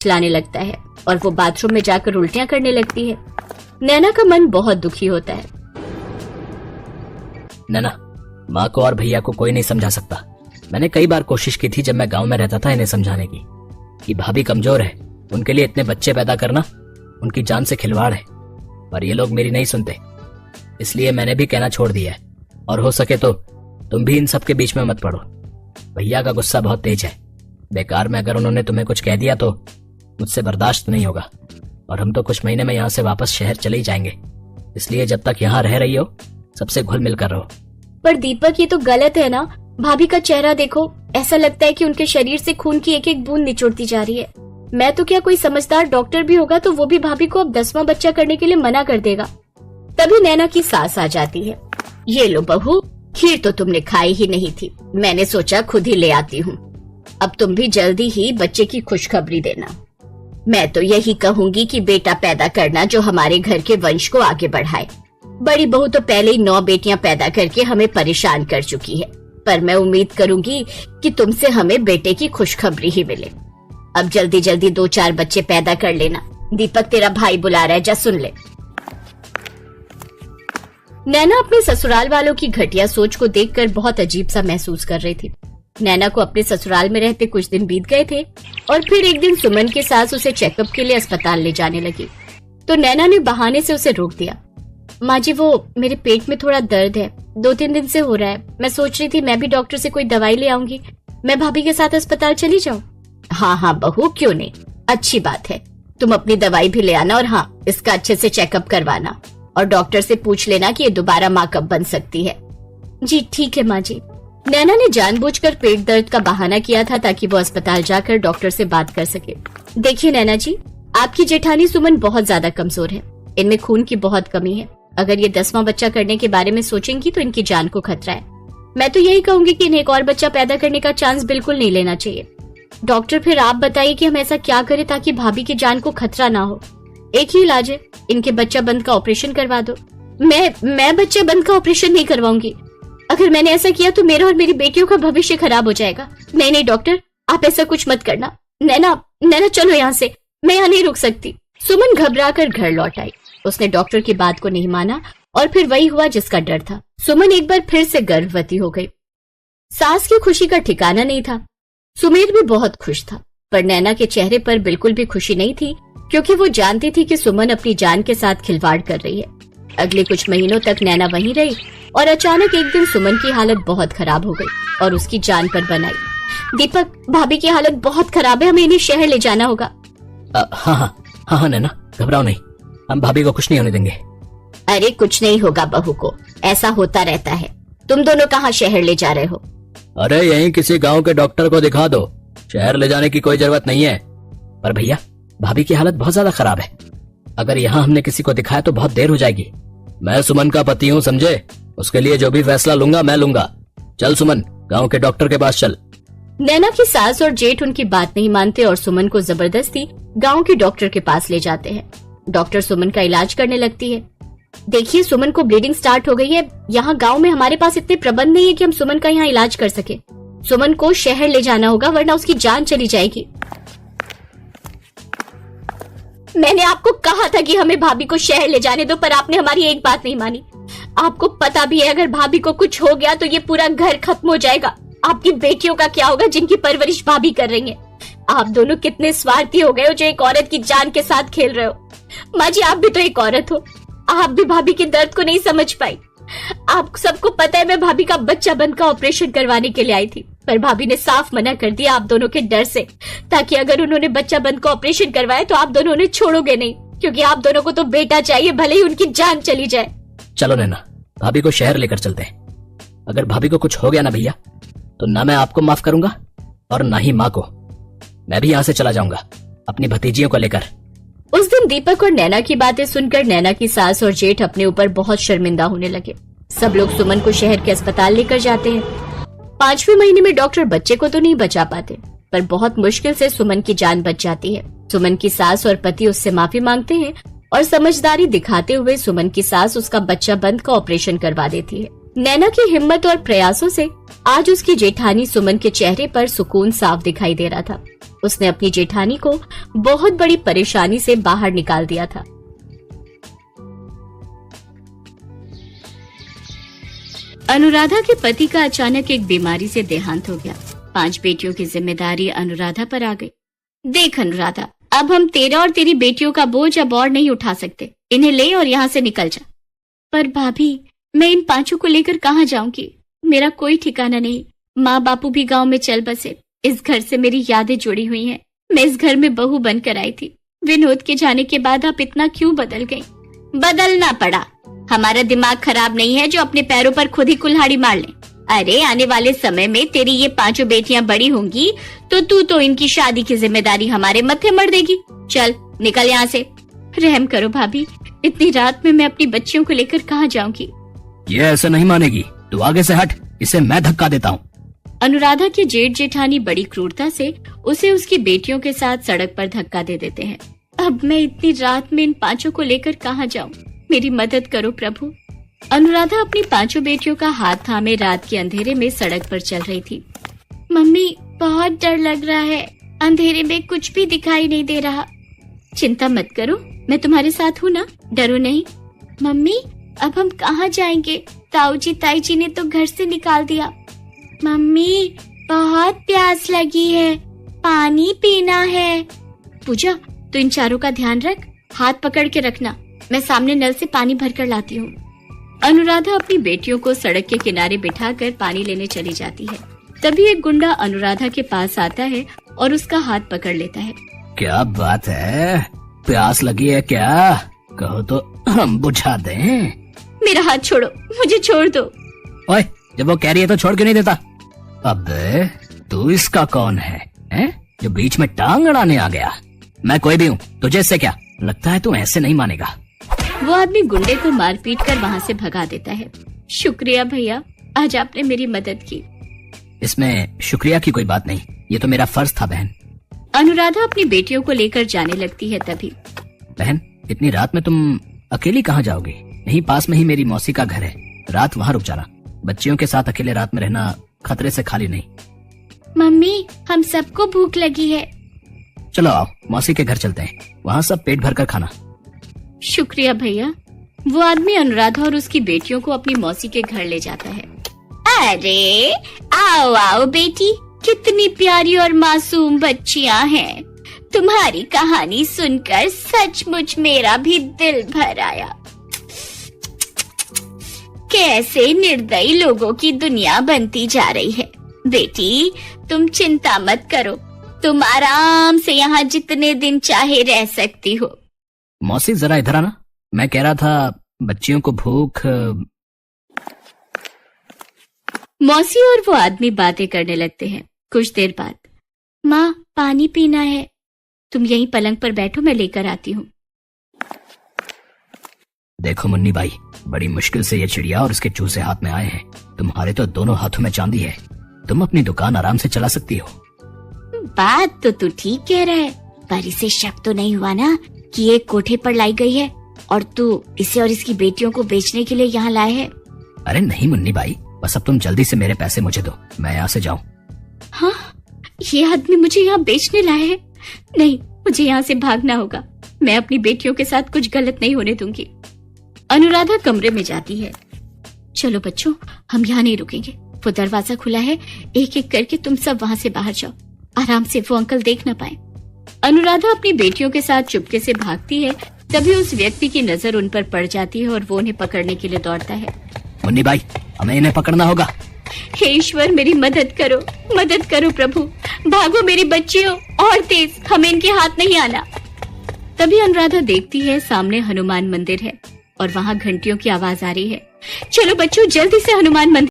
चलाने लगता है और वो बाथरूम में जाकर उल्टियां करने लगती है। नैना का मन बहुत दुखी होता है। नैना, माँ को और भैया को कोई नहीं समझा सकता। मैंने कई बार कोशिश की थी जब मैं गांव में रहता था इन्हें समझाने की कि भाभी कमजोर है, उनके लिए इतने बच्चे पैदा करना उनकी जान से खिलवाड़ है, पर ये लोग मेरी नहीं सुनते। इसलिए मैंने भी कहना छोड़ दिया है। और हो सके तो तुम भी इन सब के बीच में मत पड़ो। भैया का गुस्सा बहुत तेज है। बेकार में अगर उन्होंने तुम्हें कुछ कह दिया तो मुझसे बर्दाश्त नहीं होगा, और हम तो कुछ महीने में यहाँ से वापस शहर चले ही जाएंगे। इसलिए जब तक यहाँ रह रही हो सबसे घुल मिल कर रहो। पर दीपक, ये तो गलत है ना। भाभी का चेहरा देखो, ऐसा लगता है कि उनके शरीर से खून की एक एक बूंद निचोड़ती जा रही है। मैं तो क्या, कोई समझदार डॉक्टर भी होगा तो वो भी भाभी को अब 10वां बच्चा करने के लिए मना कर देगा। तभी नैना की सास आ जाती है। ये लो बहू, खीर तो तुमने खाई ही नहीं थी, मैंने सोचा खुद ही ले आती हूँ। अब तुम भी जल्दी ही बच्चे की खुशखबरी देना। मैं तो यही कहूंगी कि बेटा पैदा करना जो हमारे घर के वंश को आगे बढ़ाए। बड़ी बहू तो पहले ही 9 बेटियां पैदा करके हमें परेशान कर चुकी है, पर मैं उम्मीद करूंगी कि तुमसे हमें बेटे की खुशखबरी ही मिले। अब जल्दी जल्दी 2-4 बच्चे पैदा कर लेना। दीपक, तेरा भाई बुला रहा है, जा सुन ले। नैना अपने ससुराल वालों की घटिया सोच को देखकर बहुत अजीब सा महसूस कर रही थी। नैना को अपने ससुराल में रहते कुछ दिन बीत गए थे और फिर एक दिन सुमन के सास उसे चेकअप के लिए अस्पताल ले जाने लगी, तो नैना ने बहाने से उसे रोक दिया। माँ जी, वो मेरे पेट में थोड़ा दर्द है, 2-3 दिन से हो रहा है। मैं सोच रही थी मैं भी डॉक्टर से कोई दवाई ले आऊंगी। मैं भाभी के साथ अस्पताल चली जाऊँ? हाँ हाँ बहू, क्यों नहीं, अच्छी बात है। तुम अपनी दवाई भी ले आना और हाँ, इसका अच्छे से चेकअप करवाना और डॉक्टर से पूछ लेना कि ये दोबारा माँ कब बन सकती है। जी ठीक है माँ जी। नैना ने जानबूझकर पेट दर्द का बहाना किया था ताकि वो अस्पताल जाकर डॉक्टर से बात कर सके। देखिए नैना जी, आपकी जेठानी सुमन बहुत ज्यादा कमजोर है, इनमें खून की बहुत कमी है। अगर ये 10वां बच्चा करने के बारे में सोचेंगी तो इनकी जान को खतरा है। मैं तो यही कहूंगी कि इन्हें एक और बच्चा पैदा करने का चांस बिल्कुल नहीं लेना चाहिए। डॉक्टर, फिर आप बताइए कि हम ऐसा क्या करें ताकि भाभी की जान को खतरा ना हो। एक ही इलाज है, इनके बच्चा बंद का ऑपरेशन करवा दो। मैं बच्चा बंद का ऑपरेशन नहीं करवाऊंगी। अगर मैंने ऐसा किया तो मेरा और मेरी बेटियों का भविष्य खराब हो जाएगा। नहीं नहीं डॉक्टर, आप ऐसा कुछ मत करना। नैना चलो यहाँ से, मैं यहाँ नहीं रुक सकती। सुमन घबराकर घर लौट आई। उसने डॉक्टर की बात को नहीं माना और फिर वही हुआ जिसका डर था। सुमन एक बार फिर से गर्भवती हो गई। सास की खुशी का ठिकाना नहीं था। सुमेर भी बहुत खुश था, पर नैना के चेहरे पर बिल्कुल भी खुशी नहीं थी, क्योंकि वो जानती थी कि सुमन अपनी जान के साथ खिलवाड़ कर रही है। अगले कुछ महीनों तक नैना वहीं रही और अचानक एक दिन सुमन की हालत बहुत खराब हो गई और उसकी जान पर बन आई। दीपक, भाभी की हालत बहुत खराब है, हमें इन्हें शहर ले जाना होगा। हाँ नैना, घबराओ नहीं, हम भाभी को कुछ नहीं होने देंगे। अरे कुछ नहीं होगा बहू को, ऐसा होता रहता है। तुम दोनों कहाँ शहर ले जा रहे हो? अरे यहीं किसी गांव के डॉक्टर को दिखा दो, शहर ले जाने की कोई जरूरत नहीं है। पर भैया, भाभी की हालत बहुत ज्यादा खराब है, अगर यहाँ हमने किसी को दिखाया तो बहुत देर हो जाएगी। मैं सुमन का पति हूँ, समझे? उसके लिए जो भी फैसला लूंगा मैं लूंगा। चल सुमन, गांव के डॉक्टर के पास चल। नैना की सास और जेठ उनकी बात नहीं मानते और सुमन को जबरदस्ती गांव के डॉक्टर के पास ले जाते हैं। डॉक्टर सुमन का इलाज करने लगती है। देखिए, सुमन को ब्लीडिंग स्टार्ट हो गई है। यहाँ गांव में हमारे पास इतने प्रबंध नहीं है कि हम सुमन का यहाँ इलाज कर सके। सुमन को शहर ले जाना होगा वरना उसकी जान चली जाएगी। मैंने आपको कहा था कि हमें भाभी को शहर ले जाने दो, पर आपने हमारी एक बात नहीं मानी। आपको पता भी है अगर भाभी को कुछ हो गया तो ये पूरा घर खत्म हो जाएगा। आपकी बेटियों का क्या होगा जिनकी परवरिश भाभी कर रही है? आप दोनों कितने स्वार्थी हो गए हो जो एक औरत की जान के साथ खेल रहे हो। माँ जी, आप भी तो एक औरत हो, आप भी भाभी के दर्द को नहीं समझ पाई। आप सबको पता है मैं भाभी का बच्चा बंद का ऑपरेशन करवाने के लिए आई थी, पर भाभी ने साफ मना कर दिया आप दोनों के डर से, ताकि अगर उन्होंने बच्चा बंद का ऑपरेशन करवाया तो आप दोनों उन्हें छोड़ोगे नहीं, क्योंकि आप दोनों को तो बेटा चाहिए, भले ही उनकी जान चली जाए। चलो नैना, भाभी को शहर लेकर चलते हैं। अगर भाभी को कुछ हो गया ना भैया, तो ना मैं आपको माफ करूंगा और ना ही माँ को। मैं भी यहाँ से चला जाऊंगा अपनी भतीजियों को लेकर। उस दिन दीपक और नैना की बातें सुनकर नैना की सास और जेठ अपने ऊपर बहुत शर्मिंदा होने लगे। सब लोग सुमन को शहर के अस्पताल लेकर जाते हैं। 5वें महीने में डॉक्टर बच्चे को तो नहीं बचा पाते, पर बहुत मुश्किल से सुमन की जान बच जाती है। सुमन की सास और पति उससे माफी मांगते हैं और समझदारी दिखाते हुए सुमन की सास उसका बच्चा बंद का ऑपरेशन करवा देती है। नैना की हिम्मत और प्रयासों से आज उसकी जेठानी सुमन के चेहरे पर सुकून साफ दिखाई दे रहा था। उसने अपनी जेठानी को बहुत बड़ी परेशानी से बाहर निकाल दिया था। अनुराधा के पति का अचानक एक बीमारी से देहांत हो गया। 5 बेटियों की जिम्मेदारी अनुराधा पर आ गई। देख अनुराधा, अब हम तेरा और तेरी बेटियों का बोझ अब और नहीं उठा सकते। इन्हें ले और यहाँ से निकल जा। पर भाभी, मैं इन 5 को लेकर कहाँ जाऊंगी? मेरा कोई ठिकाना नहीं। माँ बापू भी गांव में चल बसे। इस घर से मेरी यादें जुड़ी हुई हैं। मैं इस घर में बहू बनकर आई थी। विनोद के जाने के बाद आप इतना क्यों बदल गई? बदलना पड़ा। हमारा दिमाग खराब नहीं है जो अपने पैरों पर खुद ही कुल्हाड़ी मार ले। अरे आने वाले समय में तेरी ये 5 बेटियां बड़ी होंगी तो तू तो इनकी शादी की जिम्मेदारी हमारे मत्थे मर देगी। चल निकल यहाँ से। रहम करो भाभी, इतनी रात में मैं अपनी बच्चियों को लेकर कहाँ जाऊंगी? ये ऐसे नहीं मानेगी। तू आगे से हट, इसे मैं धक्का देता हूँ। अनुराधा के जेठ जेठानी बड़ी क्रूरता से उसे उसकी बेटियों के साथ सड़क पर धक्का दे देते हैं। अब मैं इतनी रात में इन 5 को लेकर कहाँ जाऊँ? मेरी मदद करो प्रभु। अनुराधा अपनी 5 बेटियों का हाथ थामे रात के अंधेरे में सड़क पर चल रही थी। मम्मी, बहुत डर लग रहा है। अंधेरे में कुछ भी दिखाई नहीं दे रहा। चिंता मत करो, मैं तुम्हारे साथ हूँ ना, डरो नहीं। मम्मी, अब हम कहाँ जाएंगे? ताऊ जी ताई जी ने तो घर से निकाल दिया। मम्मी, बहुत प्यास लगी है, पानी पीना है। पूजा, तू इन 4 का ध्यान रख, हाथ पकड़ के रखना। मैं सामने नल से पानी भरकर लाती हूँ। अनुराधा अपनी बेटियों को सड़क के किनारे बिठाकर पानी लेने चली जाती है। तभी एक गुंडा अनुराधा के पास आता है और उसका हाथ पकड़ लेता है। क्या बात है, प्यास लगी है क्या? कहो तो हम बुझा दें। मेरा हाथ छोड़ो, मुझे छोड़ दो। ओए, जब वो कह रही है तो छोड़ क्यों नहीं देता? अबे, तू इसका कौन है जो बीच में टांग अड़ाने आ गया? मैं कोई भी हूँ, तुझे इससे क्या? लगता है तू ऐसे नहीं मानेगा। वो आदमी गुंडे को मार पीट कर वहाँ से भगा देता है। शुक्रिया भैया, आज आपने मेरी मदद की। इसमें शुक्रिया की कोई बात नहीं, ये तो मेरा फर्ज था बहन। अनुराधा अपनी बेटियों को लेकर जाने लगती है। तभी बहन, इतनी रात में तुम अकेली कहाँ जाओगी? यहीं पास में ही मेरी मौसी का घर है, रात वहाँ रुक जाना। बच्चियों के साथ अकेले रात में रहना खतरे से खाली नहीं। मम्मी, हम सबको भूख लगी है। चलो आओ, मौसी के घर चलते हैं, वहाँ सब पेट भर कर खाना। शुक्रिया भैया। वो आदमी अनुराधा और उसकी बेटियों को अपनी मौसी के घर ले जाता है। अरे आओ आओ बेटी, कितनी प्यारी और मासूम बच्चियां हैं। तुम्हारी कहानी सुनकर सचमुच मेरा भी दिल भर आया। कैसे निर्दयी लोगों की दुनिया बनती जा रही है। बेटी, तुम चिंता मत करो, तुम आराम से यहाँ जितने दिन चाहे रह सकती हो। मौसी जरा इधर आना, मैं कह रहा था बच्चियों को भूख। मौसी और वो आदमी बातें करने लगते हैं। कुछ देर बाद, माँ पानी पीना है, तुम यहीं पलंग पर बैठो, मैं लेकर आती हूँ। देखो मुन्नी भाई, बड़ी मुश्किल से ये चिड़िया और उसके चूजे हाथ में आए हैं। तुम्हारे तो दोनों हाथों में चांदी है, तुम अपनी दुकान आराम से चला सकती हो। बात तो तू ठीक कह रहा है, पर इसे शक तो नहीं हुआ ना कि ये कोठे पर लाई गई है और तू इसे और इसकी बेटियों को बेचने के लिए यहाँ लाए है? अरे नहीं मुन्नी भाई, बस अब तुम जल्दी से मेरे पैसे मुझे दो, मैं यहाँ से जाऊँ। हाँ, ये आदमी मुझे यहाँ बेचने लाए है? नहीं, मुझे यहाँ से भागना होगा। मैं अपनी बेटियों के साथ कुछ गलत नहीं होने दूंगी। अनुराधा कमरे में जाती है। चलो बच्चों, हम यहाँ नहीं रुकेंगे, वो दरवाजा खुला है, एक एक करके तुम सब वहाँ से बाहर जाओ, आराम से, वो अंकल देख न पाए। अनुराधा अपनी बेटियों के साथ चुपके से भागती है। तभी उस व्यक्ति की नजर उन पर पड़ जाती है और वो उन्हें पकड़ने के लिए दौड़ता है। मुन्नी भाई, हमें इन्हें पकड़ना होगा। हे ईश्वर, मेरी मदद करो प्रभु, भागो मेरी बच्चियों, और तेज, हमें इनके हाथ नहीं आना। तभी अनुराधा देखती है सामने हनुमान मंदिर है और वहाँ घंटियों की आवाज आ रही है। चलो बच्चों, जल्दी से हनुमान मंदिर